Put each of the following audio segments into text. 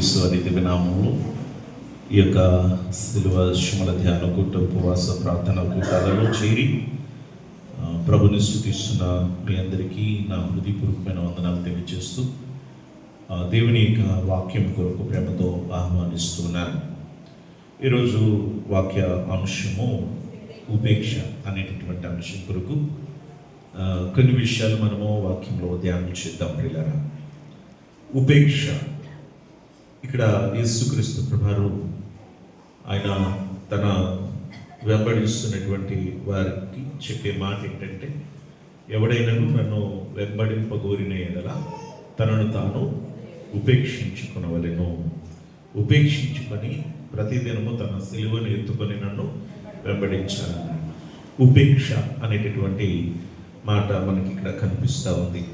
యేసు వారి దివ్యనామములో ఈ యొక్క శిలువ శ్రమల ధ్యాన కూట ఉపవాస ప్రార్థన కూటాలలో చేరి ప్రభుని స్తుతిస్తున్న మీ అందరికీ నా హృదయపూర్వకమైన వందనాలు తెలియజేస్తూ దేవుని యొక్క వాక్యం కొరకు ప్రేమతో ఆహ్వానిస్తున్నాను. ఈరోజు వాక్య అంశము ఉపేక్ష అనేటటువంటి అంశం కొరకు కొన్ని విషయాలు మనము వాక్యంలో ధ్యానం చేద్దాం. ప్రియులారా, ఉపేక్ష ఇక్కడ యేసుక్రీస్తు ప్రభువు ఆయన తన వెంబడిస్తున్నటువంటి వారికి చెప్పే మాట ఏంటంటే, ఎవడైనాను నన్ను వెంబడింపగోరిన ఎడల తనను తాను ఉపేక్షించుకొనవలెను. ఉపేక్షించుకొని ప్రతిదినము తన సిలువను ఎత్తుకొని నన్ను వెంబడించాలని. ఉపేక్ష అనేటటువంటి మాట మనకి ఇక్కడ కనిపిస్తూ ఉంది.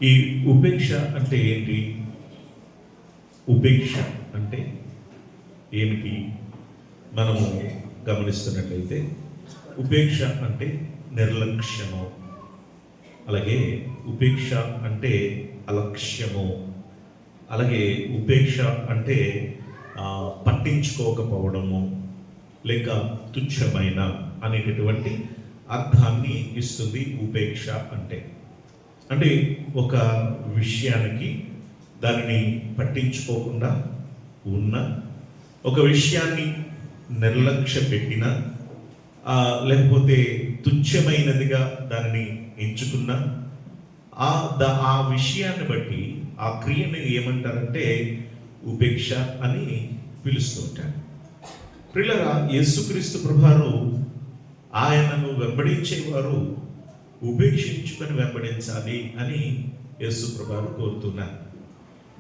ఈ ఉపేక్ష అంటే ఏంటి? ఉపేక్ష అంటే ఏమిటి? మనము గమనిస్తున్నట్లయితే ఉపేక్ష అంటే నిర్లక్ష్యము, అలాగే ఉపేక్ష అంటే అలక్ష్యము, అలాగే ఉపేక్ష అంటే పట్టించుకోకపోవడము లేక తుచ్చమైన అనేటటువంటి అర్థాన్ని ఇస్తుంది ఉపేక్ష అంటే. అంటే ఒక విషయానికి దానిని పట్టించుకోకుండా ఉన్న, ఒక విషయాన్ని నిర్లక్ష్య పెట్టిన, లేకపోతే తుచ్చమైనదిగా దానిని ఎంచుకున్న ఆ విషయాన్ని బట్టి ఆ క్రియను ఏమంటారంటే ఉపేక్ష అని పిలుస్తూ ఉంటారు. ప్రియులారా, యేసుక్రీస్తు ప్రభువారు ఆయనను వెంబడించేవారు ఉపేక్షించుకొని వెంబడించాలి అని యేసు ప్రభువారు కోరుతున్నారు.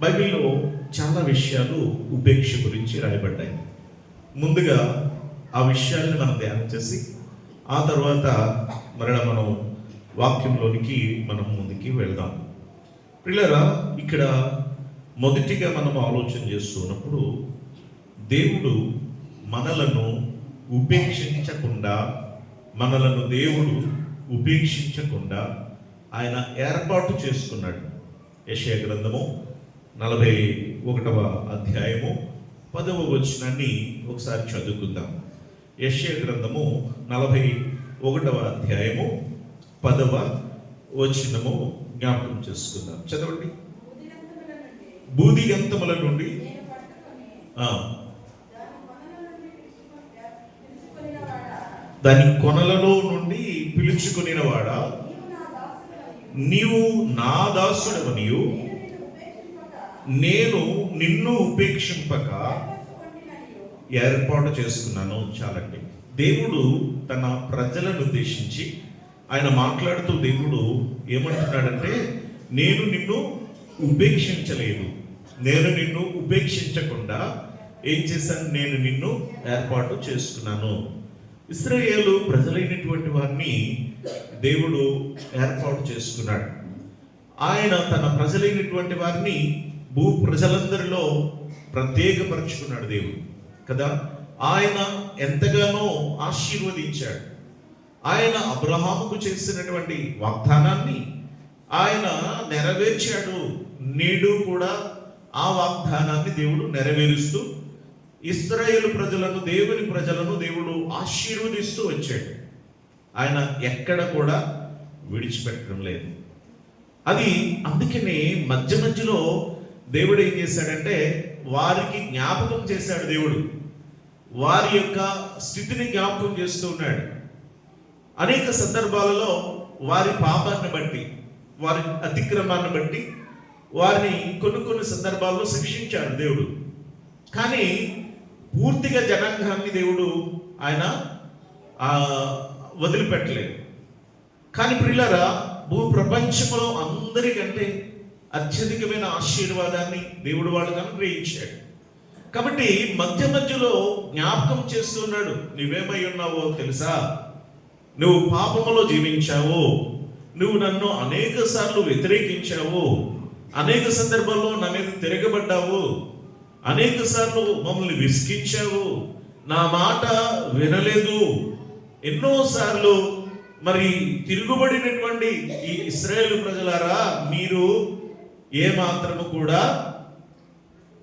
బైబిల్లో చాలా విషయాలు ఉపేక్ష గురించి రాయబడ్డాయి. ముందుగా ఆ విషయాల్ని మనం ధ్యానం చేసి ఆ తర్వాత మరలా మనం వాక్యంలోనికి మనం ముందుకి వెళ్దాం. ప్రియులారా, ఇక్కడ మొదటిగా మనం ఆలోచన చేస్తున్నప్పుడు దేవుడు మనలను ఉపేక్షించకుండా ఆయన ఏర్పాటు చేసుకున్నాడు. యెషయా గ్రంథము 41వ అధ్యాయము 10వ వచనాన్ని ఒకసారి చదువుకుందాం. యెషయా గ్రంథము 41వ అధ్యాయము 10వ వచనము జ్ఞాపకం చేసుకుందాం. చదవండి. బూదిగంతముల నుండి దాని కొనలలో నుండి పిలుచుకొనినవాడా, నీవు నా దాసుడవనియు నేను నిన్ను ఉపేక్షింపక ఏర్పాటు చేసుకున్నాను. చాలండి. దేవుడు తన ప్రజలను ఉద్దేశించి ఆయన మాట్లాడుతూ దేవుడు ఏమంటున్నాడంటే, నేను నిన్ను ఉపేక్షించలేదు, నేను నిన్ను ఉపేక్షించకుండా ఏం చేశాను? నేను నిన్ను ఏర్పాటు చేసుకున్నాను. ఇశ్రాయేలు ప్రజలైనటువంటి వారిని దేవుడు ఏర్పాటు చేసుకున్నాడు. ఆయన తన ప్రజలైనటువంటి వారిని భూ ప్రజలందరిలో ప్రత్యేకపరుచుకున్నాడు దేవుడు కదా. ఆయన ఎంతగానో ఆశీర్వదించాడు. ఆయన అబ్రహాముకు చేసినటువంటి వాగ్దానాన్ని ఆయన నెరవేర్చాడు. నేడు కూడా ఆ వాగ్దానాన్ని దేవుడు నెరవేరుస్తూ ఇశ్రాయేలు ప్రజలను, దేవుని ప్రజలను దేవుడు ఆశీర్వదిస్తూ వచ్చాడు. ఆయన ఎక్కడ కూడా విడిచిపెట్టడం లేదు. అది అందుకనే మధ్య మధ్యలో దేవుడు ఏం చేశాడంటే వారికి జ్ఞాపకం చేశాడు. దేవుడు వారి యొక్క స్థితిని జ్ఞాపకం చేస్తూ ఉన్నాడు. అనేక సందర్భాలలో వారి పాపాన్ని బట్టి, వారి అతిక్రమాన్ని బట్టి వారిని కొన్ని సందర్భాల్లో శిక్షించాడు దేవుడు. కానీ పూర్తిగా జనాంగాన్ని దేవుడు ఆయన వదిలిపెట్టలేదు. కానీ ప్రియులారా, భూ ప్రపంచంలో అందరికంటే అత్యధికమైన ఆశీర్వాదాన్ని దేవుడు వాళ్ళకు అనుగ్రహించాడు. కాబట్టి మధ్య మధ్యలో జ్ఞాపకం చేస్తున్నాడు. నువ్వేమై ఉన్నావో తెలుసా? నువ్వు పాపములో జీవించావు, నువ్వు నన్ను అనేక సార్లు వ్యతిరేకించావు, అనేక సందర్భాల్లో నా మీద తిరగబడ్డావు, అనేక సార్లు మమ్మల్ని విసిగించావు, నా మాట వినలేదు, ఎన్నోసార్లు మరి తిరుగుబడినటువంటి ఈ ఇశ్రాయేలు ప్రజలారా, మీరు ఏ మాత్రము కూడా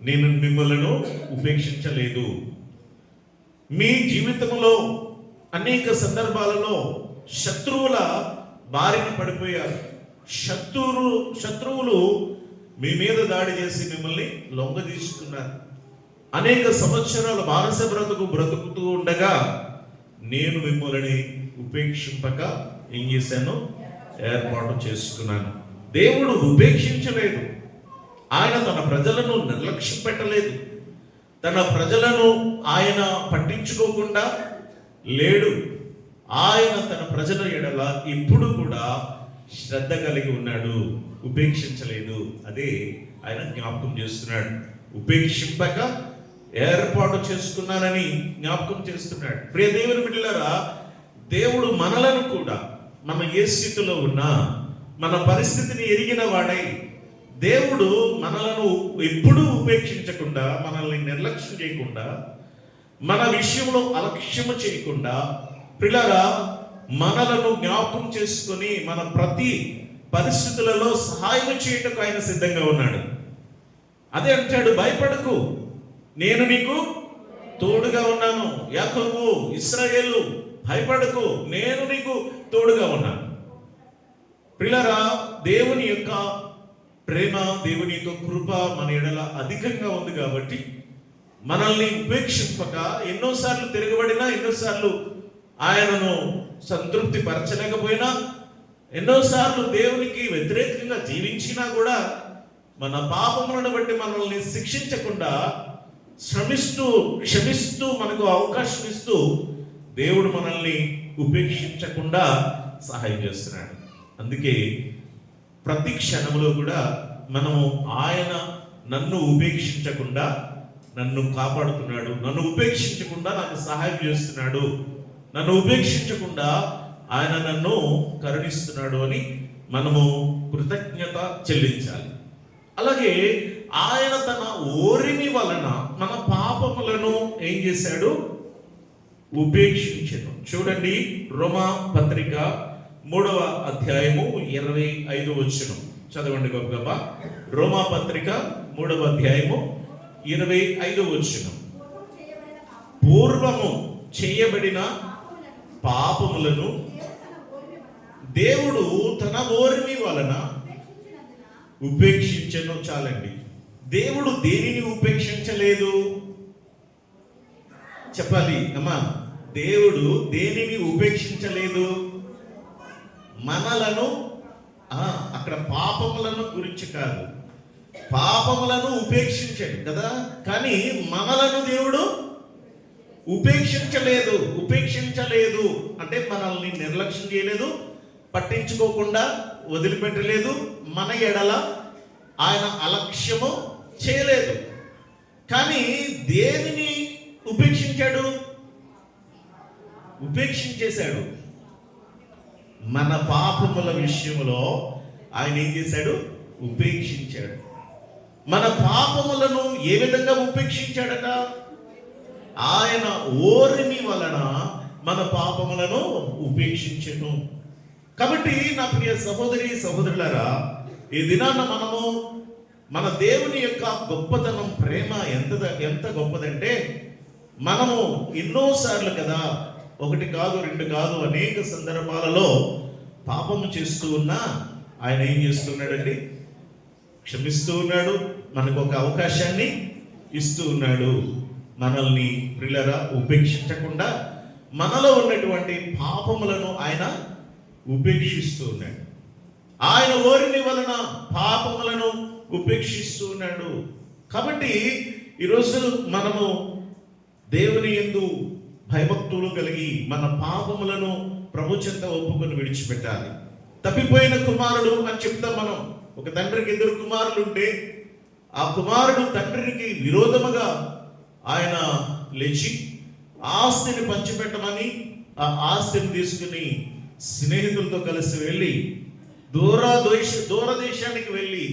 నేను మిమ్మలను ఉపేక్షించలేదు. మీ జీవితంలో అనేక సందర్భాలలో శత్రువుల బారిన పడిపోయారు. శత్రువులు మీ మీద దాడి చేసి మిమ్మల్ని లొంగ తీసుకున్నారు. అనేక సంవత్సరాల బానిస బ్రతుకుతూ ఉండగా నేను మిమ్మల్ని ఉపేక్షింపక ఏం చేశాను? ఏర్పాటు చేసుకున్నాను. దేవుడు ఉపేక్షించలేదు. ఆయన తన ప్రజలను నిర్లక్ష్యం పెట్టలేదు. తన ప్రజలను ఆయన పట్టించుకోకుండా లేడు. ఆయన తన ప్రజల ఎడల ఇప్పుడు కూడా శ్రద్ధ కలిగి ఉన్నాడు, ఉపేక్షించలేదు. అదే ఆయన జ్ఞాపకం చేస్తున్నాడు. ఉపేక్షింపక ఏర్పాటు చేసుకున్నానని జ్ఞాపకం చేస్తున్నాడు. ప్రియ దేవుని బిడ్డలారా, దేవుడు మనలను కూడా మన ఏ స్థితిలో ఉన్నా మన పరిస్థితిని ఎరిగిన వాడై దేవుడు మనలను ఎప్పుడూ ఉపేక్షించకుండా, మనల్ని నిర్లక్ష్యం చేయకుండా, మన విషయంలో అలక్ష్యము చేయకుండా పిల్లరా మనలను జ్ఞాపకం చేసుకొని మన ప్రతి పరిస్థితులలో సహాయం చేయటకు ఆయన సిద్ధంగా ఉన్నాడు. అదే అంటాడు, భయపడకు, నేను నీకు తోడుగా ఉన్నాను. యాకోబు, ఇశ్రాయేలు, భయపడకు, నేను నీకు తోడుగా ఉన్నాను. పిల్లరా, దేవుని యొక్క ప్రేమ, దేవుని యొక్క కృప మన ఎడల అధికంగా ఉంది కాబట్టి మనల్ని ఉపేక్షింపక ఎన్నోసార్లు తిరగబడినా, ఎన్నోసార్లు ఆయనను సంతృప్తి పరచలేకపోయినా, ఎన్నోసార్లు దేవునికి వ్యతిరేకంగా జీవించినా కూడా మన పాపములను బట్టి మనల్ని శిక్షించకుండా క్షమిస్తూ మనకు అవకాశం ఇస్తూ దేవుడు మనల్ని ఉపేక్షించకుండా సహాయం చేస్తున్నాడు. అందుకే ప్రతి క్షణంలో కూడా మనము ఆయన నన్ను ఉపేక్షించకుండా నన్ను కాపాడుతున్నాడు, నన్ను ఉపేక్షించకుండా నాకు సహాయం చేస్తున్నాడు, నన్ను ఉపేక్షించకుండా ఆయన నన్ను కరుణిస్తున్నాడు అని మనము కృతజ్ఞత చెల్లించాలి. అలాగే ఆయన తన ఓరిమి వలన మన పాపములను ఏం చేశాడు? ఉపేక్షించను. చూడండి, రోమా పత్రిక 3వ అధ్యాయము 25వ వచనం చదవండి గొప్ప. రోమా పత్రిక 3వ అధ్యాయము 25వ వచనం. పూర్వము చేయబడిన పాపములను దేవుడు తన ఓరిమి వలన ఉపేక్షించను. చాలండి. దేవుడు దేనిని ఉపేక్షించలేదు? చెప్పాలి అమ్మా. దేవుడు దేనిని ఉపేక్షించలేదు? మనలను, అక్కడ పాపములను గురించి కాదు, పాపములను ఉపేక్షించాడు కదా, కానీ మనలను దేవుడు ఉపేక్షించలేదు అంటే మనల్ని నిర్లక్ష్యం చేయలేదు, పట్టించుకోకుండా వదిలిపెట్టలేదు, మన ఎడల ఆయన అలక్ష్యము చేయలేదు. కానీ దేనిని ఉపేక్షించేశాడు? మన పాపముల విషయంలో ఆయన ఏం చేశాడు? ఉపేక్షించాడు. మన పాపములను ఏ విధంగా ఉపేక్షించాడట? ఆయన ఓరిమి వలన మన పాపములను ఉపేక్షించెను. కాబట్టి నా ప్రియ సహోదరి సహోదరులారా, ఈ దినాన మనము మన దేవుని యొక్క గొప్పతనం, ప్రేమ ఎంత గొప్పదంటే, మనము ఎన్నోసార్లు కదా, 1 కాదు 2 కాదు, అనేక సందర్భాలలో పాపము చేస్తూ ఉన్నా ఆయన ఏం చేస్తున్నాడండి? క్షమిస్తూ ఉన్నాడు, మనకు ఒక అవకాశాన్ని ఇస్తూ ఉన్నాడు. మనల్ని ప్రియులరా ఉపేక్షించకుండా మనలో ఉన్నటువంటి పాపములను ఆయన ఉపేక్షిస్తూ ఉన్నాడు. ఆయన ఓరిమి వలన పాపములను ఉపేక్షిస్తూ ఉన్నాడు. కాబట్టి ఈరోజు మనము దేవుని యందు భయభక్తులు కలిగి మన పాపములను ప్రభు చెంత ఒప్పుకొని విడిచిపెట్టాలి. తప్పిపోయిన కుమారుడు అని చెప్తాం మనం. ఒక తండ్రికి 2 కుమారులు ఉంటే ఆ కుమారుడు తండ్రికి విరోధముగా ఆయన లేచి ఆస్తిని పంచిపెట్టమని ఆ ఆస్తిని తీసుకుని స్నేహితులతో కలిసి వెళ్ళి దూరదేశానికి వెళ్ళి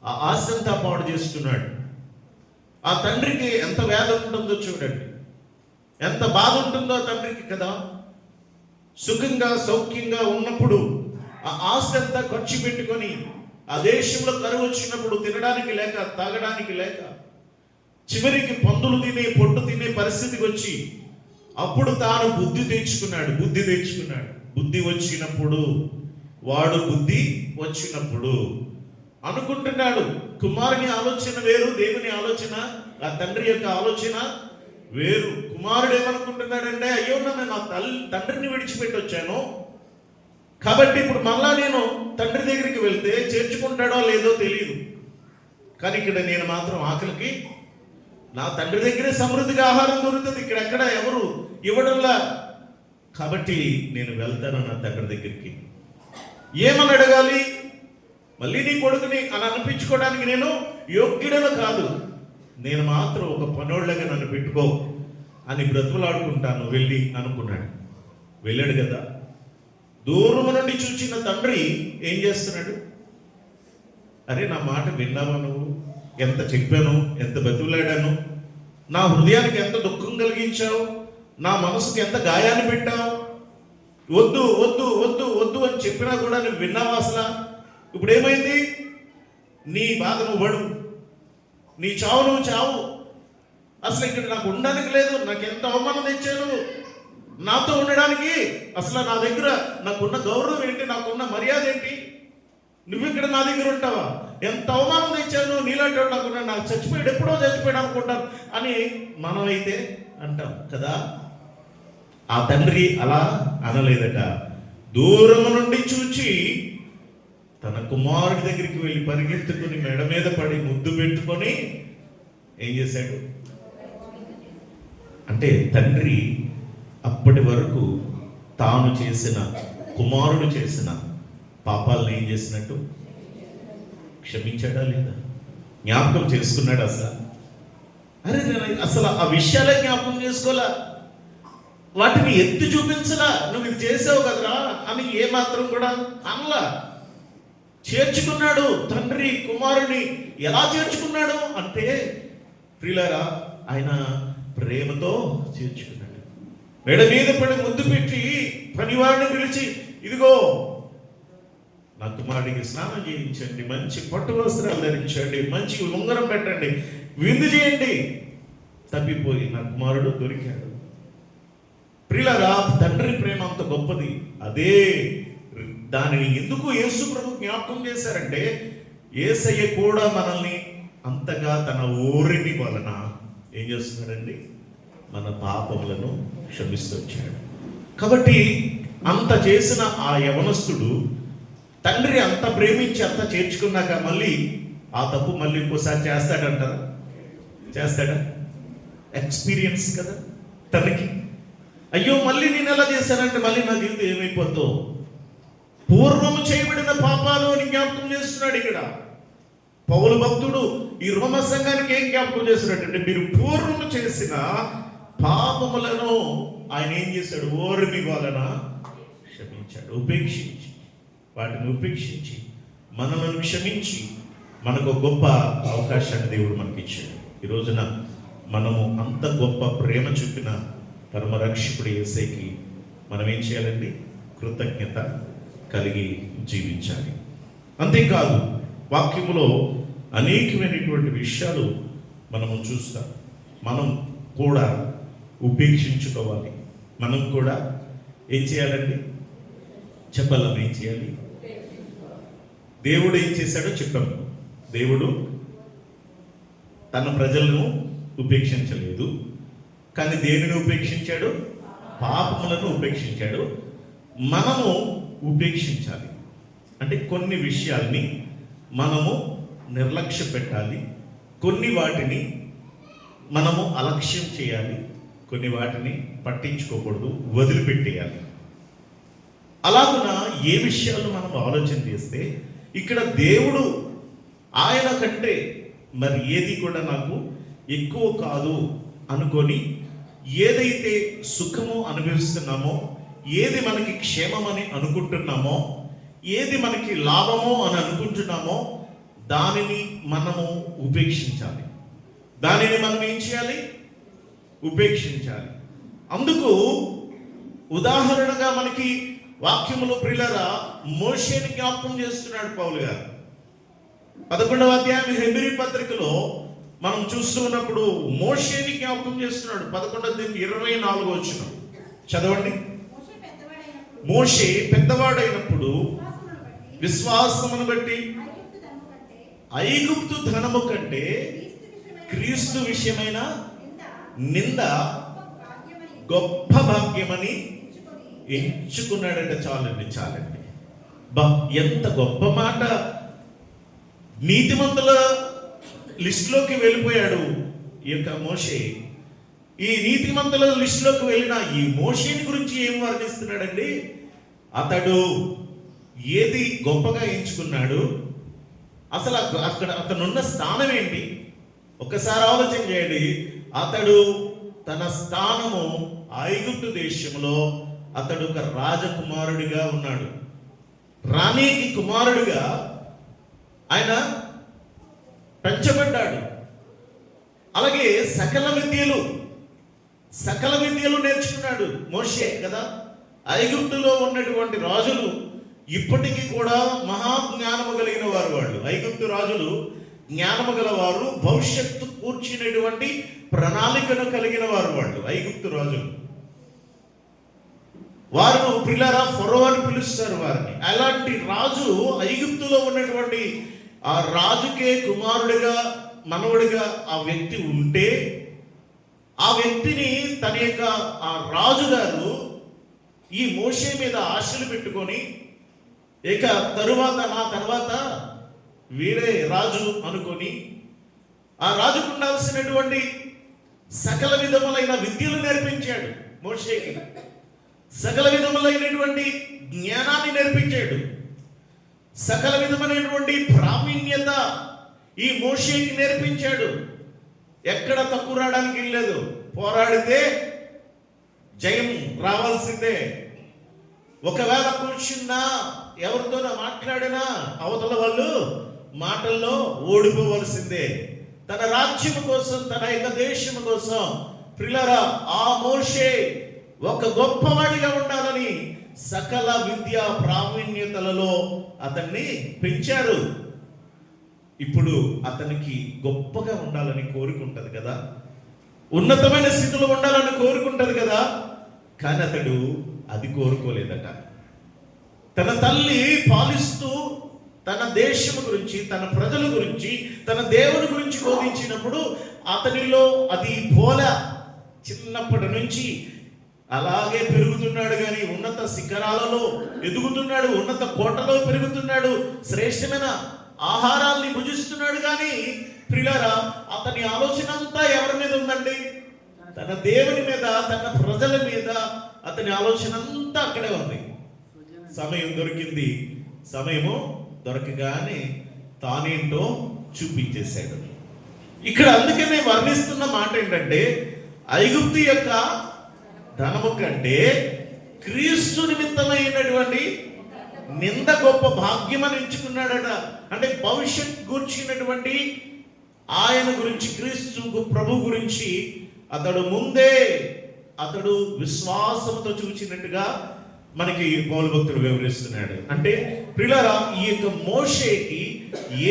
ఆ ఆస్తి అంతా పాడు చేసుకున్నాడు. ఆ తండ్రికి ఎంత వేదన ఉంటుందో చూడండి, ఎంత బాధ ఉంటుందో తండ్రికి కదా. సుఖంగా సౌఖ్యంగా ఉన్నప్పుడు ఆ ఆస్తి అంతా ఖర్చు పెట్టుకొని, ఆ దేశంలో కరువు వచ్చినప్పుడు తినడానికి లేక, తాగడానికి లేక, చివరికి పందులు తినే పొట్టు తినే పరిస్థితికి వచ్చి అప్పుడు తాను బుద్ధి తెచ్చుకున్నాడు. బుద్ధి వచ్చినప్పుడు అనుకుంటున్నాడు. కుమారుని ఆలోచన వేరు, దేవుని ఆలోచన, ఆ తండ్రి యొక్క ఆలోచన వేరు. కుమారుడు ఏమనుకుంటున్నాడంటే, అయ్యో నన్ను నా తండ్రిని విడిచిపెట్టి వచ్చాను కాబట్టి ఇప్పుడు మళ్ళా నేను తండ్రి దగ్గరికి వెళ్తే చేర్చుకుంటాడో లేదో తెలియదు. కానీ ఇక్కడ నేను మాత్రం ఆకలికి నా తండ్రి దగ్గరే సమృద్ధిగా ఆహారం దొరుకుతుంది, ఇక్కడ ఎక్కడ ఎవరు ఇవ్వడంలా, కాబట్టి నేను వెళ్తాను నా తండ్రి దగ్గరికి. ఏమని అడగాలి? మళ్ళీ నీ కొడుకుని అని అనిపించుకోవడానికి నేను యోగ్యుడను కాదు, నేను మాత్రం ఒక పనోళ్ళగా నన్ను పెట్టుకో అని బ్రతుకులాడుకుంటాను వెళ్ళి అనుకున్నాడు. వెళ్ళాడు కదా. దూరం నుండి చూచిన తండ్రి ఏం చేస్తున్నాడు? అరే నా మాట విన్నావా నువ్వు? ఎంత చెప్పాను, ఎంత బతుకులాడాను, నా హృదయానికి ఎంత దుఃఖం కలిగించావు, నా మనసుకి ఎంత గాయాన్ని పెట్టావు, వద్దు వద్దు వద్దు వద్దు అని చెప్పినా కూడా నువ్వు విన్నావా? అసలు ఇప్పుడు ఏమైంది? నీ బాధ నువ్వు పడు, నీ చావు నువ్వు చావు, అసలు ఇక్కడ నాకు ఉండడానికి లేదు, నాకు ఎంత అవమానం తెచ్చాను నాతో ఉండడానికి, అసలు నా దగ్గర నాకున్న గౌరవం ఏంటి, నాకున్న మర్యాద ఏంటి, నువ్వు ఇక్కడ నా దగ్గర ఉంటావా, ఎంత అవమానం తెచ్చాను, నీలాంటి వాడు నాకున్నా, నాకు చచ్చిపోయాడు, ఎప్పుడో చచ్చిపోయాడు అనుకుంటాను అని మనమైతే అంటాం కదా. ఆ తండ్రి అలా అనలేదట. దూరం నుండి చూచి తన కుమారుడి దగ్గరికి వెళ్ళి పరిగెత్తుకుని మెడ మీద పడి ముద్దు పెట్టుకొని ఏం చేశాడు అంటే, తండ్రి అప్పటి వరకు తాను చేసిన, కుమారుడు చేసిన పాపాలను ఏం చేసినట్టు క్షమించాడా లేదా? జ్ఞాపకం చేసుకున్నాడు అసలు? అరే అసలు ఆ విషయాలే జ్ఞాపకం చేసుకోలే, వాటిని ఎత్తి చూపించలా. నువ్వు ఇది చేసావు కదరా అని ఏమాత్రం కూడా అనలా. చేర్చుకున్నాడు. తండ్రి కుమారుని ఎలా చేర్చుకున్నాడు అంటే, ప్రియులారా, ఆయన ప్రేమతో చేర్చుకున్నాడు. మెడ మీద పడి ముద్దు పెట్టి పనివాడిని పిలిచి, ఇదిగో నా కుమారుడికి స్నానం చేయించండి, మంచి పట్టు వస్త్రాలు ధరించండి, మంచి ఉంగరం పెట్టండి, విందు చేయండి. తప్పిపోయి నా కుమారుడు దొరికాడు. ప్రియులారా, తండ్రి ప్రేమ అంత గొప్పది. అదే దానిని ఎందుకు యేసు ప్రభు జ్ఞాపకం చేశారంటే, యేసయ్య కూడా మనల్ని అంతగా తన ఓరిమి వలన ఏం చేస్తున్నాడండి? మన పాపములను క్షమిస్తూ వచ్చాడు. కాబట్టి అంత చేసిన ఆ యవనస్తుడు తండ్రి అంత ప్రేమించి అంత చేర్చుకున్నాక మళ్ళీ ఆ తప్పు మళ్ళీ ఇంకోసారి చేస్తాడంటారా? చేస్తాడా? ఎక్స్పీరియన్స్ కదా తనకి. అయ్యో మళ్ళీ నేను ఎలా చేశానంటే మళ్ళీ నా జీవితం ఏమైపోద్దో. పూర్వము చేయబడిన పాపాలు అని జ్ఞాపకం చేస్తున్నాడు ఇక్కడ పౌలు భక్తుడు. ఈ రోమ సంఘానికి ఏం జ్ఞాపకం చేస్తున్నాడు అంటే, మీరు పూర్వము చేసిన పాపములను ఆయన ఏం చేశాడు? ఓర్మి వలన క్షమించాడు. ఉపేక్షించి, వాటిని ఉపేక్షించి మనలను క్షమించి మనకు గొప్ప అవకాశాన్ని దేవుడు మనకిచ్చాడు. ఈ రోజున మనము అంత గొప్ప ప్రేమ చూపిన పరమరక్షకుడు యేసయ్యకి మనం ఏం చేయాలండి? కృతజ్ఞత కలిగి జీవించాలి. అంతేకాదు, వాక్యములో అనేకమైనటువంటి విషయాలు మనము చూస్తాం. మనం కూడా ఉపేక్షించుకోవాలి. మనం కూడా ఏం చేయాలండి? చెప్పాలం ఏం చేయాలి? దేవుడు ఏం చేశాడో చెప్పాము. దేవుడు తన ప్రజలను ఉపేక్షించలేదు, కానీ దేనిని ఉపేక్షించాడు? పాపములను ఉపేక్షించాడు. మనము ఉపేక్షించాలి. అంటే కొన్ని విషయాల్ని మనము నిర్లక్ష్య పెట్టాలి, కొన్ని వాటిని మనము అలక్ష్యం చేయాలి, కొన్ని వాటిని పట్టించుకోకూడదు, వదిలిపెట్టేయాలి. అలాగున ఏ విషయాలు మనం ఆలోచన చేస్తే ఇక్కడ దేవుడు ఆయన కంటే మరి ఏది కూడా నాకు ఎక్కువ కాదు అనుకొని, ఏదైతే సుఖము అనుభవిస్తున్నామో, ఏది మనకి క్షేమమని అనుకుంటున్నామో, ఏది మనకి లాభమో అని అనుకుంటున్నామో దానిని మనము ఉపేక్షించాలి. దానిని మనం ఏం చేయాలి? ఉపేక్షించాలి. అందుకు ఉదాహరణగా మనకి వాక్యములో ప్రియులారా మోషేని జ్ఞాపకం చేస్తున్నాడు పౌలు గారు. 11వ అధ్యాయం హెబ్రీ పత్రికలో మనం చూస్తూ ఉన్నప్పుడు మోషేని జ్ఞాపకం చేస్తున్నాడు. 11:24 చదవండి. మోషే పెద్దవాడైనప్పుడు విశ్వాసమును బట్టి ఐగుప్తు ధనము కంటే క్రీస్తు విషయమైన నింద గొప్ప భాగ్యమని ఎంచుకున్నాడంటే చాలండి. ఎంత గొప్ప మాట. నీతిమంతుల లిస్టులోకి వెళ్ళిపోయాడు ఈ యొక్క మోషే. ఈ నీతిమంతుల లిస్టులోకి వెళ్ళిన ఈ మోషేని గురించి ఏం వర్ణిస్తున్నాడండి? అతడు ఏది గొప్పగా ఎంచుకున్నాడు? అసలు అక్కడ అతనున్న స్థానం ఏంటి? ఒక్కసారి ఆలోచన చేయండి. అతడు తన స్థానము ఐగుప్తు దేశంలో అతడు ఒక రాజకుమారుడిగా ఉన్నాడు. రాణికి కుమారుడిగా ఆయన పెంచబడ్డాడు. అలాగే సకల విద్యలు నేర్చుకున్నాడు మోషే కదా. ఐగుప్తులో ఉన్నటువంటి రాజులు ఇప్పటికీ కూడా మహాజ్ఞానము కలిగిన వాళ్ళు. ఐగుప్తు రాజులు జ్ఞానము గలవారు, భవిష్యత్తు కూర్చునేటువంటి ప్రణాళికను కలిగిన వాళ్ళు ఐగుప్తు రాజులు. వారు పిల్లరా ఫరో అని పిలుస్తారు వారిని. అలాంటి రాజు ఐగుప్తులో ఉన్నటువంటి ఆ రాజుకే కుమారుడిగా మనవడిగా ఆ వ్యక్తి ఉంటే, ఆ వ్యక్తిని తన యొక్క ఆ రాజుగారు ఈ మోషే మీద ఆశలు పెట్టుకొని ఇక నా తర్వాత వీరే రాజు అనుకొని ఆ రాజుకు ఉండాల్సినటువంటి సకల విధములైన విద్యలు నేర్పించాడు మోషేకి. సకల విధములైనటువంటి జ్ఞానాన్ని నేర్పించాడు. సకల విధమైనటువంటి ప్రావీణ్యత ఈ మోషేకి నేర్పించాడు. ఎక్కడ తక్కువ రావడానికి లేదు. పోరాడితే జయం రావాల్సిందే. ఒకవేళ కూర్చున్నా ఎవరితోనో మాట్లాడినా అవతల వాళ్ళు మాటల్లో ఓడిపోవలసిందే. తన రాజ్యం కోసం, తన యొక్క దేశం కోసం ప్రియులారా ఆ మోషే ఒక గొప్పవాడిగా ఉండాలని సకల విద్యా ప్రావీణ్యతలలో అతన్ని పెంచారు. ఇప్పుడు అతనికి గొప్పగా ఉండాలని కోరుకుంటది కదా, ఉన్నతమైన స్థితిలో ఉండాలని కోరుకుంటది కదా. కానీ అతడు అది కోరుకోలేదట. తన తల్లి పాలిస్తూ తన దేశం గురించి, తన ప్రజల గురించి, తన దేవుని గురించి బోధించినప్పుడు అతనిలో అది పోలా. చిన్నప్పటి నుంచి అలాగే పెరుగుతున్నాడు కానీ ఉన్నత శిఖరాలలో ఎదుగుతున్నాడు, ఉన్నత కోటలో పెరుగుతున్నాడు, శ్రేష్టమైన ఆహారాల్ని భుజిస్తున్నాడు. కానీ ప్రియులారా అతని ఆలోచన అంతా ఎవరి మీద ఉందండి? తన దేవుని మీద, తన ప్రజల మీద అతని ఆలోచన అంతా అక్కడే ఉంది. సమయం దొరికింది. సమయము దొరకగానే తానేంటో చూపించేశాడు. ఇక్కడ అందుకనే వర్ణిస్తున్న మాట ఏంటంటే, ఐగుప్తు యొక్క ధనము కంటే క్రీస్తు నిమిత్తమైనటువంటి నింద గొప్ప భాగ్యం అని ఎంచుకున్నాడట. అంటే భవిష్యత్ గురించినటువంటి ఆయన గురించి, క్రీస్తు ప్రభు గురించి అతడు విశ్వాసంతో చూచినట్టుగా మనకి పౌలు భక్తుడు వివరిస్తున్నాడు. అంటే ప్రియులారా ఈ యొక్క మోషేకి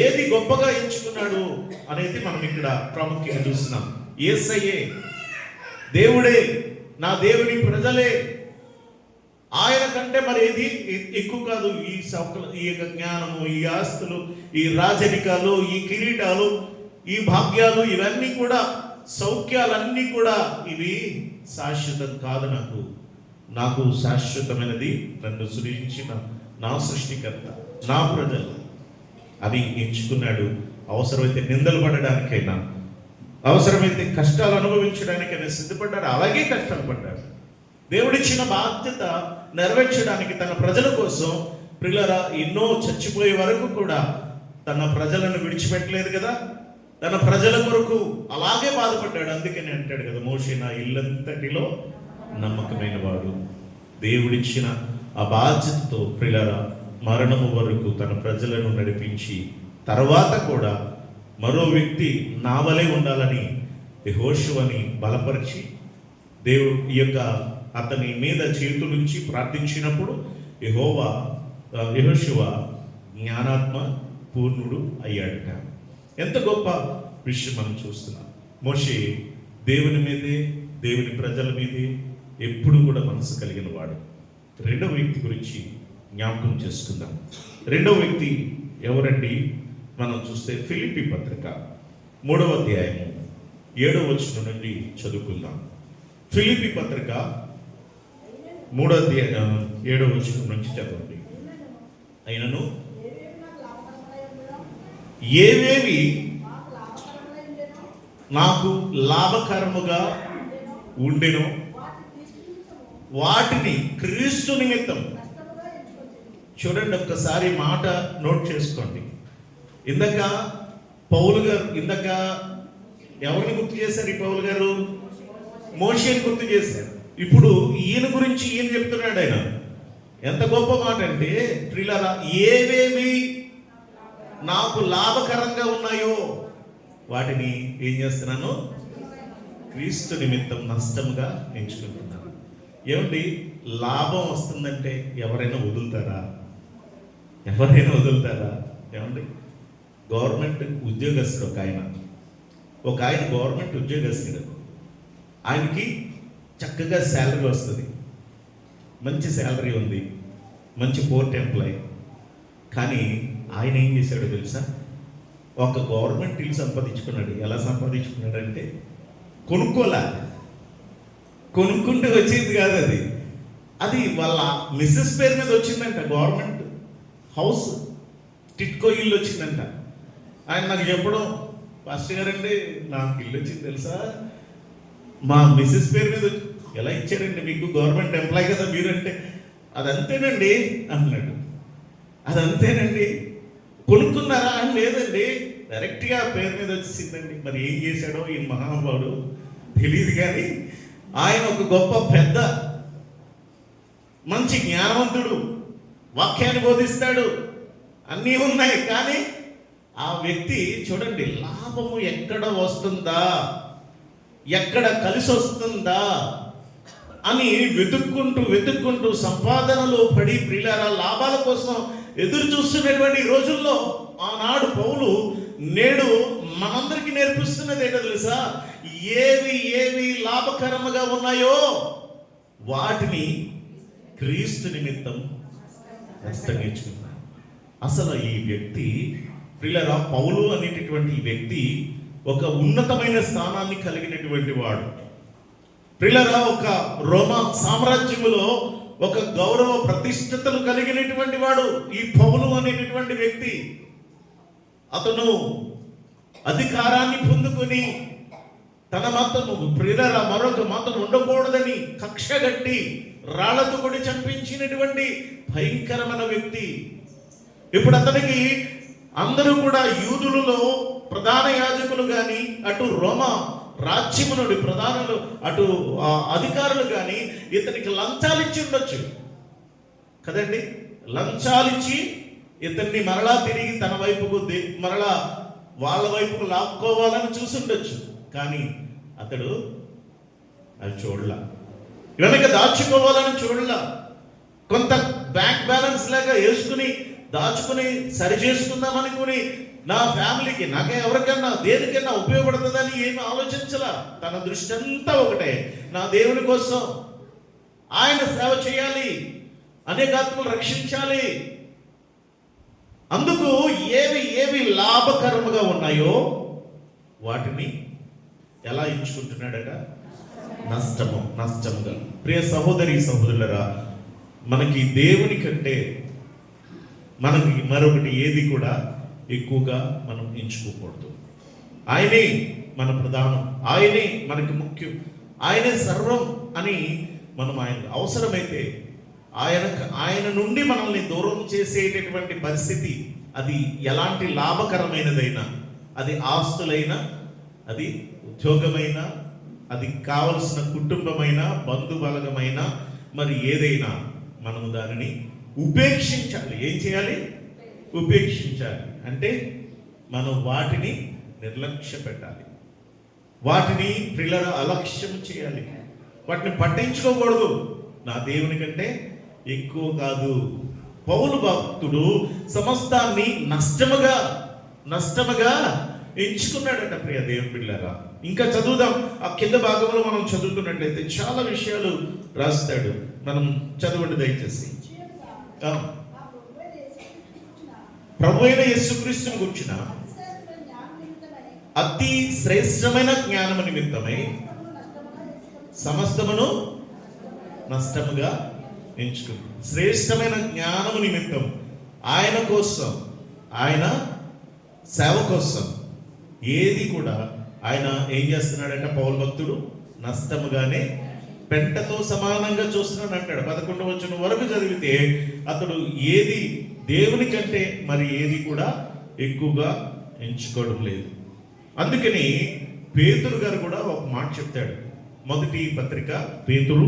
ఏది గొప్పగా ఎంచుకున్నాడు అనేది మనం ఇక్కడ ప్రాముఖ్యంగా చూస్తున్నాం. యేసయ్యే, దేవుడే, నా దేవుని ప్రజలే, ఆయన కంటే మరి ఏది ఎక్కువ కాదు. ఈ యొక్క జ్ఞానము, ఈ ఆస్తులు, ఈ రాజరికాలు, ఈ కిరీటాలు, ఈ భాగ్యాలు, ఇవన్నీ కూడా, సౌఖ్యాలన్నీ కూడా ఇవి శాశ్వతం కాదు. నాకు శాశ్వతమైనది నన్ను సృష్టించిన నా సృష్టికర్త, నా ప్రజలు. అది ఎంచుకున్నాడు. అవసరమైతే నిందలు పడడానికైనా, అవసరమైతే కష్టాలు అనుభవించడానికైనా సిద్ధపడ్డాడు. అలాగే కష్టాలు పడ్డాడు. దేవుడిచ్చిన బాధ్యత నెరవేర్చడానికి తన ప్రజల కోసం ప్రియులారా ఎన్నో చచ్చిపోయే వరకు కూడా తన ప్రజలను విడిచిపెట్టలేదు కదా. తన ప్రజల కొరకు అలాగే బాధపడ్డాడు. అందుకని అంటాడు కదా, మోషే నా ఇల్లంతటిలో నమ్మకమైన వాడు. దేవుడిచ్చిన ఆ బాధ్యతతో ప్రియులారా మరణము వరకు తన ప్రజలను నడిపించి, తర్వాత కూడా మరో వ్యక్తి నా వలె ఉండాలని యెహోషువని బలపరిచి, దేవుడు ఈ యొక్క అతని మీద చేతులుంచి ప్రార్థించినప్పుడు యెహోషువ జ్ఞానాత్మ పూర్ణుడు అయ్యాడట. ఎంత గొప్ప విషయం మనం చూస్తున్నాం. మోషే దేవుని మీదే, దేవుని ప్రజల మీదే ఎప్పుడు కూడా మనసు కలిగిన వాడు. రెండవ వ్యక్తి గురించి జ్ఞాపకం చేసుకుందాం. రెండవ వ్యక్తి ఎవరండి? మనం చూస్తే ఫిలిప్పీ పత్రిక 3వ అధ్యాయము 7వ వచనం నుండి చదువుకుందాం. ఫిలిప్పీ పత్రిక 3వ అధ్యాయం 7వ వచనం నుంచి చదవండి. అయినను ఏవేవి నాకు లాభకరముగా ఉండెనో వాటిని క్రీస్తు నిమిత్తం. చూడండి, ఒక్కసారి మాట నోట్ చేసుకోండి. ఇందాక పౌలు గారు ఎవరిని గుర్తు చేశారు? ఈ పౌలు గారు మోషేని గుర్తు చేశారు. ఇప్పుడు ఈయన గురించి ఈయన చెప్తున్నాడు. ఆయన ఎంత గొప్ప మాట అంటే, ప్రియులారా, ఏవేవి నాకు లాభకరంగా ఉన్నాయో వాటిని ఏం చేస్తున్నాను? క్రీస్తు నిమిత్తం నష్టంగా ఎంచుకుంటున్నాను. ఏమండి, లాభం వస్తుందంటే ఎవరైనా వదులుతారా? ఏమండి, గవర్నమెంట్ ఉద్యోగస్తుడు ఒక ఆయన గవర్నమెంట్ ఉద్యోగస్తుడు. ఆయనకి చక్కగా శాలరీ వస్తుంది, మంచి శాలరీ ఉంది, మంచి పోర్ట్ ఎంప్లాయ్. కానీ ఆయన ఏం చేశాడో తెలుసా? ఒక గవర్నమెంట్ ఇల్లు సంపాదించుకున్నాడు. ఎలా సంపాదించుకున్నాడంటే, కొనుక్కుంటే వచ్చింది కాదు, అది వాళ్ళ మిస్సెస్ పేరు మీద వచ్చిందంట. గవర్నమెంట్ హౌస్, టిట్కో ఇల్లు వచ్చిందంట. ఆయన నాకు చెప్పడం, పాస్టర్ గారండి నాకు ఇల్లు వచ్చింది తెలుసా, మా మిస్సెస్ పేరు మీద. ఎలా ఇచ్చారండి మీకు? గవర్నమెంట్ ఎంప్లాయ్ కదా మీరంటే. అదంతేనండి అన్నాడు. అదంతేనండి. కొనుక్కున్నారా అని? లేదండి, డైరెక్ట్గా పేరు మీద వచ్చిందండి. మరి ఏం చేశాడో ఈ మహానుభావుడు తెలియదు. కానీ ఆయన ఒక గొప్ప పెద్ద, మంచి జ్ఞానవంతుడు, వాక్యాన్ని బోధిస్తాడు, అన్నీ ఉన్నాయి. కానీ ఆ వ్యక్తి చూడండి, లాభము ఎక్కడ వస్తుందా, ఎక్కడ కలిసి వస్తుందా అని వెతుక్కుంటూ సంపాదనలో పడి, ప్రియులారా, లాభాల కోసం ఎదురు చూస్తున్నటువంటి రోజుల్లో ఆనాడు పౌలు నేడు మనందరికీ నేర్పిస్తున్నది ఏంటో తెలుసా? ఏవి లాభకరముగా ఉన్నాయో వాటిని క్రీస్తు నిమిత్తం నష్టగించుకున్నాడు. అసలు ఈ వ్యక్తి, ప్రియులారా, పౌలు అనేటటువంటి ఈ వ్యక్తి ఒక ఉన్నతమైన స్థానాన్ని కలిగినటువంటి వాడు. ప్రియులారా, ఒక రోమా సామ్రాజ్యములో ఒక గౌరవ ప్రతిష్టతలు కలిగినటువంటి వాడు ఈ పౌలు అనేటటువంటి వ్యక్తి. అతను అధికారాన్ని పొందుకొని తన మతము, ప్రియులారా, మరొక మతం ఉండకూడదని కక్షగట్టి రాళ్లతో కొడి చంపించినటువంటి భయంకరమైన వ్యక్తి. ఇప్పుడు అతనికి అందరూ కూడా యూదులలో ప్రధాన యాజకులు కానీ, అటు రోమా రాజ్యము నుండి ప్రధానులు, అటు అధికారులు కానీ ఇతనికి లంచాలు ఇచ్చి ఉండొచ్చు కదండి. లంచాలిచ్చి ఇతన్ని మరలా తిరిగి తన వైపుకు మరలా వాళ్ళ వైపుకు లాక్కోవాలని చూసుండొచ్చు. కానీ అతడు అది చూడలా, వెనక దాచుకోవాలని చూడలా. కొంత బ్యాంక్ బ్యాలెన్స్ లాగా వేసుకుని దాచుకుని సరి చేసుకుందాం అనుకుని, నా ఫ్యామిలీకి, నాకే ఎవరికన్నా దేనికన్నా ఉపయోగపడుతుందని ఏమి ఆలోచించలా. తన దృష్టి అంతా ఒకటే, నా దేవుని కోసం ఆయన సేవ చేయాలి, అనేక ఆత్మలు రక్షించాలి. అందుకు ఏవి లాభకరముగా ఉన్నాయో వాటిని ఎలా ఎంచుకుంటున్నాడట? నష్టముగా. ప్రియ సహోదరి సహోదరులరా, మనకి దేవుని కంటే మనకి మరొకటి ఏది కూడా ఎక్కువగా మనం ఎంచుకోకూడదు. ఆయనే మన ప్రధానం, ఆయనే మనకి ముఖ్యం, ఆయనే సర్వం అని మనం ఆయన అవసరమైతే ఆయన నుండి మనల్ని దూరం చేసేటటువంటి పరిస్థితి, అది ఎలాంటి లాభకరమైనదైనా, అది ఆస్తులైనా, అది ఉద్యోగమైనా, అది కావలసిన కుటుంబమైనా, బంధుబలగమైనా, మరి ఏదైనా మనము దానిని ఉపేక్షించాలి. ఏం చేయాలి? ఉపేక్షించాలి. అంటే మనం వాటిని నిర్లక్ష్య పెట్టాలి, వాటిని ప్రియుల అలక్ష్యం చేయాలి, వాటిని పట్టించుకోకూడదు. నా దేవుని కంటే ఎక్కువ కాదు. పౌలు భక్తుడు సమస్తాన్ని నష్టముగా ఎంచుకున్నాడట. ప్రియ దేవుని బిడ్డలారా, ఇంకా చదువుదాం. ఆ కింద భాగంలో మనం చదువుతున్నట్లయితే చాలా విషయాలు రాస్తాడు. మనం చదవండి దయచేసి. ప్రభు అయిన యేసుక్రీస్తుని గురించిన అతి శ్రేష్టమైన జ్ఞానము నిమిత్తమై సమస్తమును నష్టముగా ఎంచుకుంది. శ్రేష్టమైన జ్ఞానము నిమిత్తం ఆయన కోసం, ఆయన సేవ కోసం ఏది కూడా ఆయన ఏం చేస్తున్నాడంటే పౌలు భక్తుడు నష్టముగానే పెంటతో సమానంగా చూస్తున్నాడు అంటాడు. 11వ వచనం వరకు చదివితే అతడు ఏది దేవుని కంటే మరి ఏది కూడా ఎక్కువగా ఎంచుకోవడం లేదు. అందుకని పేతురు గారు కూడా ఒక మాట చెప్తాడు. మొదటి పత్రిక పేతురు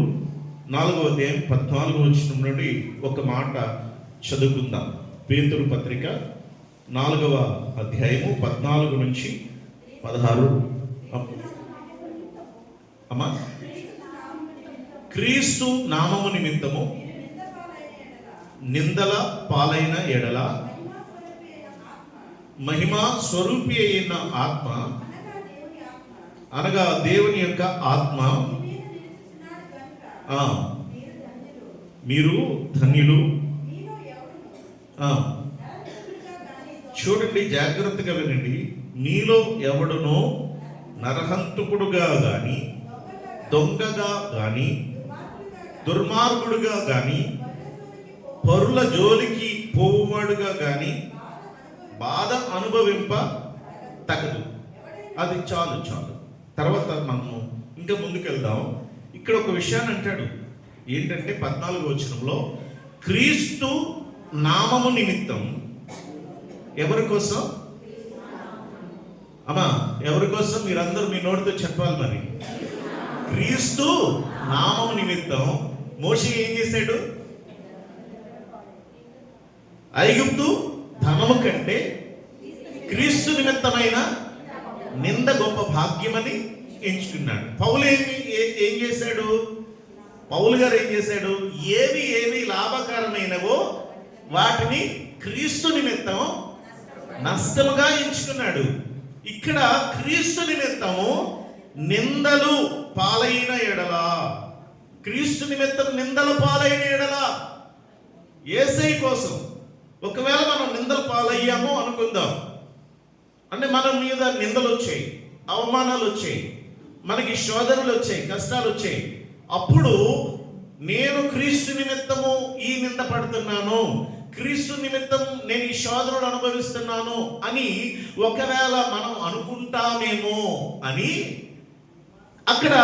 4వ అధ్యాయం 14వ వచనం నుండి ఒక మాట చదువుకుందాం. పేతురు పత్రిక 4వ అధ్యాయము 14 నుంచి 16. అమ్మా, క్రీస్తు నామము నిమిత్తము నిందల పాలైన ఎడల మహిమా స్వరూపి అయిన ఆత్మ, అనగా దేవుని యొక్క ఆత్మ, మీరు ధన్యులు. చూడండి, జాగ్రత్తగా వినండి. మీలో ఎవడునో నరహంతకుడుగా గాని, దొంగగా గాని, దుర్మార్గుడుగా గాని, పరుల జోలికి పోవువాడుగా గాని బాధ అనుభవింప తగదు. అది చాలు. తర్వాత మనము ఇంకా ముందుకెళ్దాం. ఇక్కడ ఒక విషయాన్ని అంటాడు. ఏంటంటే 14వ వచనంలో క్రీస్తు నామము నిమిత్తం. ఎవరి కోసం? అమ్మా, ఎవరి కోసం? మీరందరూ మీ నోటితో చెప్పాలి. మరి క్రీస్తు నామము నిమిత్తం మోషే ఏం చేశాడు? ఐగుప్తు ధనము కంటే క్రీస్తు నిమిత్తమైన నింద గొప్ప భాగ్యమని ఎంచుకున్నాడు. పౌలు ఏం చేశాడు? పౌలు గారు ఏం చేశాడు? ఏవి లాభకరమైనవో వాటిని క్రీస్తు నిమిత్తం నష్టముగా ఎంచుకున్నాడు. ఇక్కడ క్రీస్తు నిమిత్తము నిందలు పాలైన ఎడల, క్రీస్తు నిమిత్తం నిందలు పాలైన ఎడల, యేసయ్య కోసం ఒకవేళ మనం నిందలు పాలయ్యాము అనుకుందాం. అంటే మన మీద నిందలు వచ్చాయి, అవమానాలు వచ్చాయి, మనకి శోధనలు వచ్చాయి, కష్టాలు వచ్చాయి. అప్పుడు నేను క్రీస్తు నిమిత్తము ఈ నింద పడుతున్నాను, క్రీస్తు నిమిత్తం నేను ఈ శోధనలు అనుభవిస్తున్నాను అని ఒకవేళ మనం అనుకుంటామేమో అని అక్కడ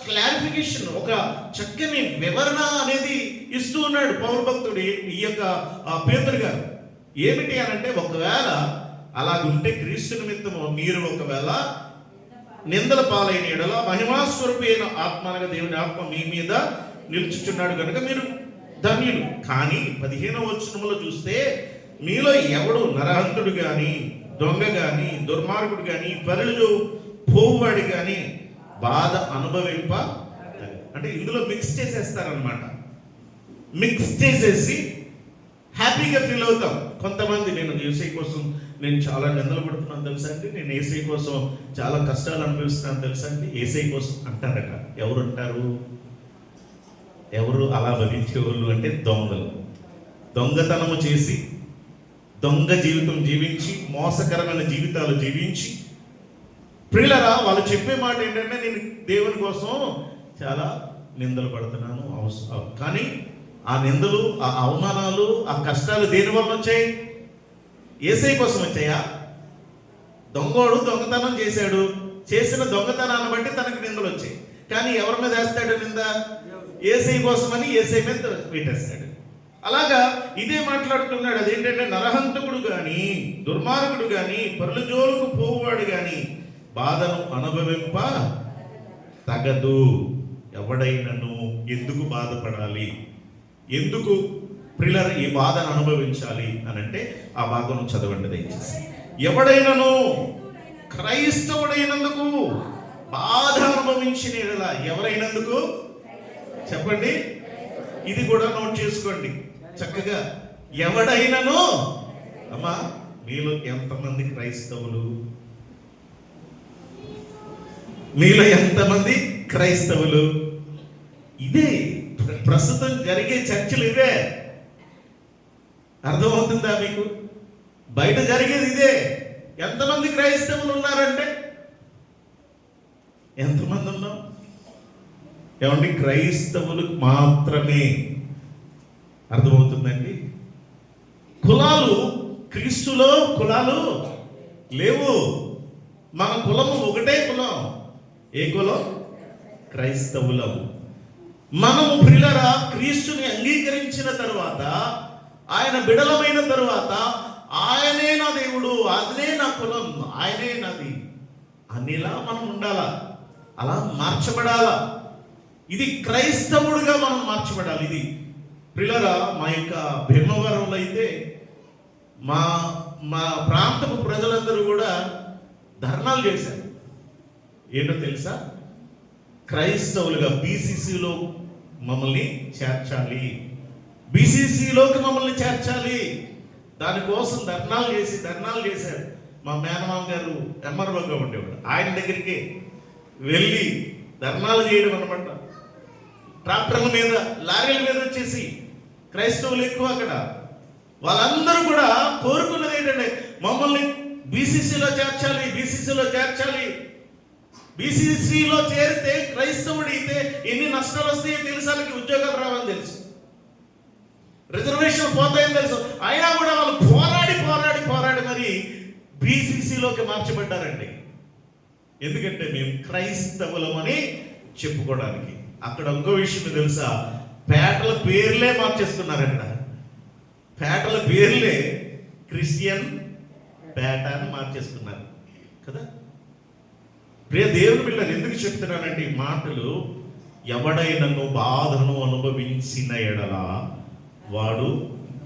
క్లారిఫికేషన్, ఒక చక్కని వివరణ అనేది ఇస్తూ ఉన్నాడు పౌలు భక్తుడు, ఈ యొక్క పేతురు గారు. ఏమిటి అనంటే, ఒకవేళ అలాగుంటే క్రీస్తు నిమిత్తము మీరు ఒకవేళ నిందల పాలైన ఎడల మహిమాస్వరూపి అయిన ఆత్మ, అనగా దేవుని ఆత్మ మీ మీద నిలుచుచున్నాడు కనుక మీరు ధన్యులు. కానీ 15వ వచనంలో చూస్తే, మీలో ఎవడు నరహంతుడు గాని, దొంగ గాని, దుర్మార్గుడు గాని, పరులు పోవువాడు గాని బాధ అనుభవింప. అంటే ఇందులో మిక్స్ చేసేస్తారనమాట. మిక్స్ చేసేసి హ్యాపీగా ఫీల్ అవుతాం. కొంతమంది నేను యేసయ్య కోసం నేను చాలా నిందలు పడుతున్నాను తెలుసా అండి, నేను యేసయ్య కోసం చాలా కష్టాలు అనుభవిస్తున్నాను తెలుసా అండి, యేసయ్య కోసం అంటారట. ఎవరు అంటారు? ఎవరు అలా భరించే వాళ్ళు అంటే దొంగలు. దొంగతనము చేసి, దొంగ జీవితం జీవించి, మోసకరమైన జీవితాలు జీవించి, ప్రియులరా వాళ్ళు చెప్పే మాట ఏంటంటే, నేను దేవుని కోసం చాలా నిందలు పడుతున్నాను. కానీ ఆ నిందలు, ఆ అవమానాలు, ఆ కష్టాలు దేని వల్ల వచ్చాయి? యేసయ్య కోసం వచ్చాయా? దొంగోడు దొంగతనం చేశాడు, చేసిన దొంగతనాన్ని బట్టి తనకు నిందలు వచ్చాయి. కానీ ఎవరి మీద వేస్తాడు నింద? యేసయ్య కోసమని యేసయ్య మీద పెట్టేస్తాడు. అలాగా ఇదే మాట్లాడుతున్నాడు. అదేంటంటే, నరహంతకుడు గాని, దుర్మార్గుడు గాని, పరుల జోలుకు పోవువాడు గాని బాధను అనుభవింప తగదు. ఎవడైనను ఎందుకు బాధపడాలి, ఎందుకు ప్రియులారా ఈ బాధను అనుభవించాలి అని అంటే ఆ భాగం చదవండి దయచేసి. ఎవడైనను క్రైస్తవుడైనందుకు బాధ అనుభవించిన ఎడల, ఎవరైనందుకు చెప్పండి, ఇది కూడా నోట్ చేసుకోండి చక్కగా. ఎవడైనను, అమ్మా మీలో ఎంతమంది క్రైస్తవులు? మీలో ఎంతమంది క్రైస్తవులు? ఇదే ప్రస్తుతం జరిగే చర్చలు ఇవే. అర్థమవుతుందా మీకు? బయట జరిగేది ఇదే. ఎంతమంది క్రైస్తవులు ఉన్నారంటే ఎంతమంది ఉన్నాం? ఏమండి, క్రైస్తవులు మాత్రమే. అర్థమవుతుందండి? కులాలు, క్రీస్తులో కులాలు లేవు. మన కులము ఒకటే కులం. ఏ కులం? క్రైస్తవులం. మనము ప్రియులారా క్రీస్తుని అంగీకరించిన తరువాత, ఆయన బిడలమైన తరువాత, ఆయనే నా దేవుడు, అదే నా కులం, ఆయనే నాది అనిలా మనం ఉండాలా, అలా మార్చబడాలా. ఇది క్రైస్తవుడుగా మనం మార్చబడాలి. ఇది ప్రియులారా మా యొక్క భీమవరంలో అయితే మా మా ప్రాంతపు ప్రజలందరూ కూడా ధర్నాలు చేశారు. ఏంటో తెలుసా? క్రైస్తవులుగా బీసీసీలో మమ్మల్ని చేర్చాలి, బీసీసీలోకి మమ్మల్ని చేర్చాలి. దానికోసం ధర్నాలు చేశారు. మా మేనమామ గారు ఎంఆర్ఓగా ఉండేవాడు. ఆయన దగ్గరికి వెళ్ళి ధర్నాలు చేయడం అనమాట. ట్రాక్టర్ల మీద, లారీల మీద వచ్చేసి క్రైస్తవులు ఎక్కువ అక్కడ. వాళ్ళందరూ కూడా కోరుకున్నది ఏంటంటే మమ్మల్ని బీసీసీలో చేర్చాలి, బీసీసీలో చేర్చాలి. బీసీసీలో చేరితే క్రైస్తవుడైతే ఎన్ని నష్టాలు వస్తాయో తెలుసు, వాళ్ళకి ఉద్యోగాలు రావని తెలుసు, రిజర్వేషన్ పోతాయని తెలుసు. అయినా కూడా వాళ్ళు పోరాడి మరి బీసీసీలోకి మార్చబడ్డారండి. ఎందుకంటే మేము క్రైస్తవులమని చెప్పుకోవడానికి. అక్కడ ఇంకో విషయం తెలుసా? పేటల పేర్లే మార్చేస్తున్నారంట. పేటల పేర్లే క్రిస్టియన్ పేట అని మార్చేస్తున్నారు కదా. ప్రియ దేవుని పిల్లలు, ఎందుకు చెప్తున్నానంటే ఈ మాటలు, ఎవడైనను బాధను అనుభవించిన ఎడల వాడు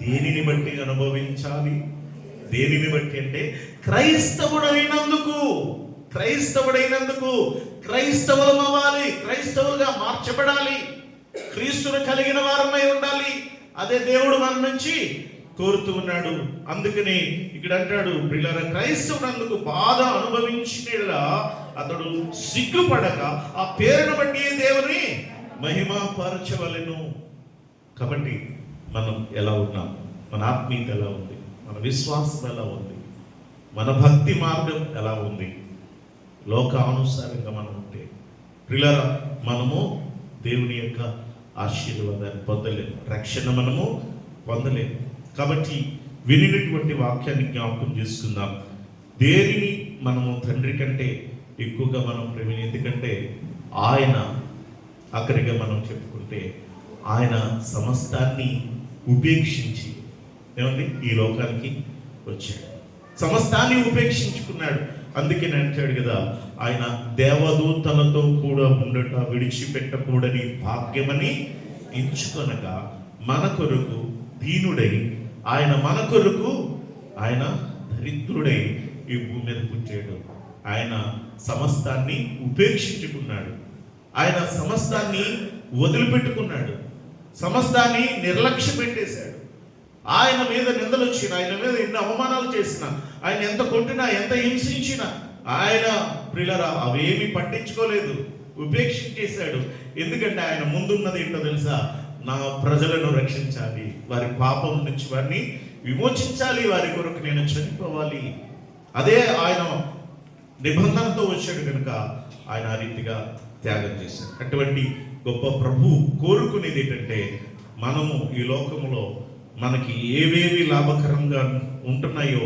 దేనిని బట్టి అనుభవించాలి? దేనిని బట్టి అంటే క్రైస్తవుడైనందుకు క్రైస్తవులం అవ్వాలి, క్రైస్తవులుగా మార్చబడాలి, క్రీస్తును కలిగిన వారమై ఉండాలి. అదే దేవుడు మన నుంచి కోరుతూ ఉన్నాడు. అందుకని ఇక్కడ అంటాడు, ప్రియులారా క్రైస్తవునందుకు బాధ అనుభవించిన అతడు సిగ్గుపడక ఆ పేరును బట్టి దేవుని మహిమపరచవలెను. కాబట్టి మనం ఎలా ఉన్నాం? మన ఆత్మీయత ఎలా ఉంది? మన విశ్వాసం ఎలా ఉంది? మన భక్తి మార్గం ఎలా ఉంది? లోకానుసారంగా మనం ఉంటే ప్రియులారా మనము దేవుని యొక్క ఆశీర్వాదాన్ని పొందలేము, రక్షణ మనము పొందలేము. కాబట్టి వినినటువంటి వాక్యాన్ని జ్ఞాపకం చేసుకుందాం. దేనిని మనము తండ్రి కంటే ఎక్కువగా మనం ప్రేమ, ఎందుకంటే ఆయన ఆఖరిగా మనం చెప్పుకుంటే ఆయన సమస్తాన్ని ఉపేక్షించి ఏమండి ఈ లోకానికి వచ్చాడు, సమస్తాన్ని ఉపేక్షించుకున్నాడు. అందుకే అంటాడు కదా, ఆయన దేవదూతలతో కూడా ఉండట విడిచిపెట్టకూడని భాగ్యమని ఎంచుకొనగా మన కొరకు దీనుడై, ఆయన మన కొరకు ఆయన దరిద్రుడై ఈ భూమి మీద పుట్టాడు. ఆయన సమస్తాన్ని ఉపేక్షించుకున్నాడు, ఆయన సమస్తాన్ని వదిలిపెట్టుకున్నాడు, సమస్తాన్ని నిర్లక్ష్య పెట్టేశాడు. ఆయన మీద నిందలు వచ్చిన, ఆయన మీద ఎన్ని అవమానాలు చేసిన, ఆయన ఎంత కొట్టినా ఎంత హింసించినా ఆయన ప్రియులారా అవేమి పట్టించుకోలేదు, ఉపేక్షించేశాడు. ఎందుకంటే ఆయన ముందున్నది ఏంటో తెలుసా? నా ప్రజలను రక్షించాలి, వారి పాపం నుంచి వారిని విమోచించాలి, వారి కొరకు నేను చనిపోవాలి. అదే ఆయన నిబంధనతో వచ్చాడు కనుక ఆయన ఆ రీతిగా త్యాగం చేశాడు. అటువంటి గొప్ప ప్రభు కోరుకునేది ఏంటంటే మనము ఈ లోకములో మనకి ఏవేవి లాభకరంగా ఉంటున్నాయో,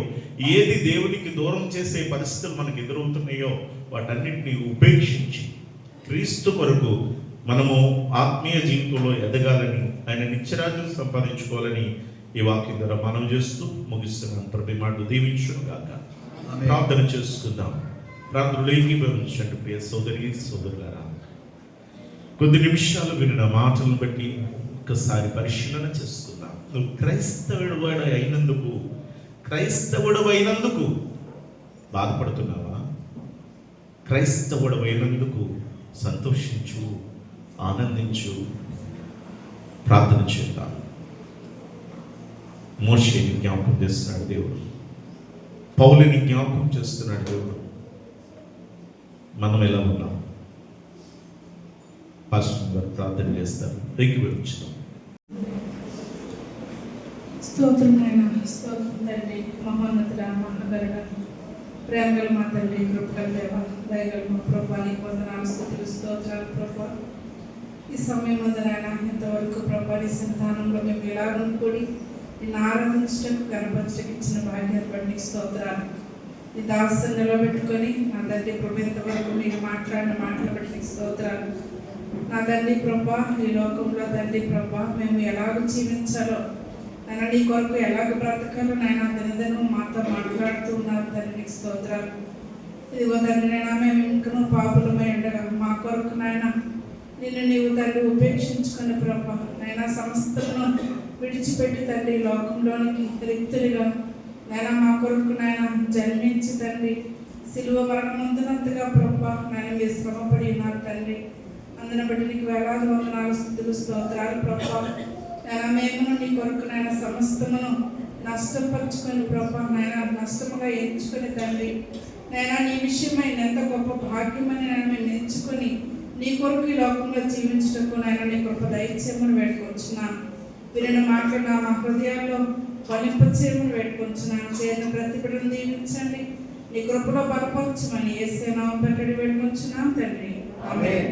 ఏది దేవునికి దూరం చేసే పరిస్థితులు మనకు ఎదురవుతున్నాయో వాటన్నిటిని ఉపేక్షించి క్రీస్తు కొరకు మనము ఆత్మీయ జీవితంలో ఎదగాలని, ఆయన నిత్యరాజ్యం సంపాదించుకోవాలని ఈ వాక్యం ద్వారా మనం చేస్తూ ముగిస్తున్నాం. ప్రభు మాటలు దీవించును గాక. ప్రార్థన చేసుకుందాం. ప్రార్థనలు ఏకీభవించండి ప్రియ సోదరి సోదరులారా. కొద్ది నిమిషాలు విన్న మాటలను బట్టి ఒక్కసారి పరిశీలన చేసుకుందాం. నువ్వు క్రైస్తవుడు అయినందుకు బాధపడుతున్నావా? క్రైస్తవుడు అయినందుకు సంతోషించు, ఆనందించు. ప్రార్థన చేద్దాం. మోషేని జ్ఞాపకం చేస్తున్నాడు దేవుడు, పౌలుని జ్ఞాపకం చేస్తున్నాడు దేవుడు. మనం ఎలా ఉన్నాం? పాస్టర్ గారు ప్రార్థన చేస్తారు. ఏకీభవించుదాం. స్తోత్రం నాయన, స్తోత్రం తండ్రి, మహోన్నతుడ, మహాగరుడ, ప్రేమగల మా తండ్రి, కృపగల దేవ, దయగల మా ప్రభా, నీకు వందనాలు, స్తుతులు, స్తోత్రాలు ప్రభా. ఈ సమయం అందు నాయన ఇంతవరకు ప్రభా నీ సంతానంలో మేము ఎలా అనుకోని నిన్ను ఆరాధించటకు గర్భంచటకు ఇచ్చిన భాగ్యాన్ని బట్టి నీకు స్తోత్రాలు. ఈ దాసుని నిలబెట్టుకొని నా తండ్రి ప్రభు ఇంతవరకు మీరు మాట్లాడిన మాటలు బట్టి నీకు స్తోత్రాలు. నా తండ్రి ప్రభా, ఈ లోకంలో తండ్రి ప్రభా మేము ఎలాగ జీవించాలో నాయన, నీ కొరకు ఎలాగ బ్రతకాలో నాయన దినదినం మాతో మాట్లాడుతూ ఉన్నారు తండ్రి, నీకు స్తోత్రాలు. ఇదిగో తండ్రి నాయన మేము ఇంకనూ పాపులమై ఉండగా మా కొరకు నాయన నిన్ను నీవు తండ్రి ఉపేక్షించుకుని ప్రభా నాయన సమస్తను విడిచిపెట్టి తండ్రి లోకంలోనికి రిక్తులుగా నాయన మా కొరకు నాయన జన్మించి తండ్రి సిలువ మరణమంతునంతగా ప్రభా నాయన మీరు శ్రమపడి ఉన్నారు తండ్రి. అందుని బట్టి నీకు వేలాది వందనాలు, స్తుతులు, స్తోత్రాలు ప్రభా. నాయన మేమును నీ కొరకు నాయన సమస్తమును నష్టపరుచుకొని ప్రభా నాయన నష్టముగా ఎంచుకొని తండ్రి నాయన నీ విషయమై ఎంత గొప్ప భాగ్యమని నాయన మేము ఎంచుకొని నీ కొరకు ఈ లోకంలో జీవించటకు నాయన నీ గొప్ప దయచేయమని వేడుకొచ్చున్నాను. వినిన మాటలు నా మా హృదయాల్లో ఫలింపచేయమని వేడుకొచ్చున్నాను. చేరిన ప్రతి బిడ్డను దీవించండి, నీ కృపలో బలపరచమని యేసు నామమున వేడుకొచ్చున్నాం తండ్రి, ఆమేన్.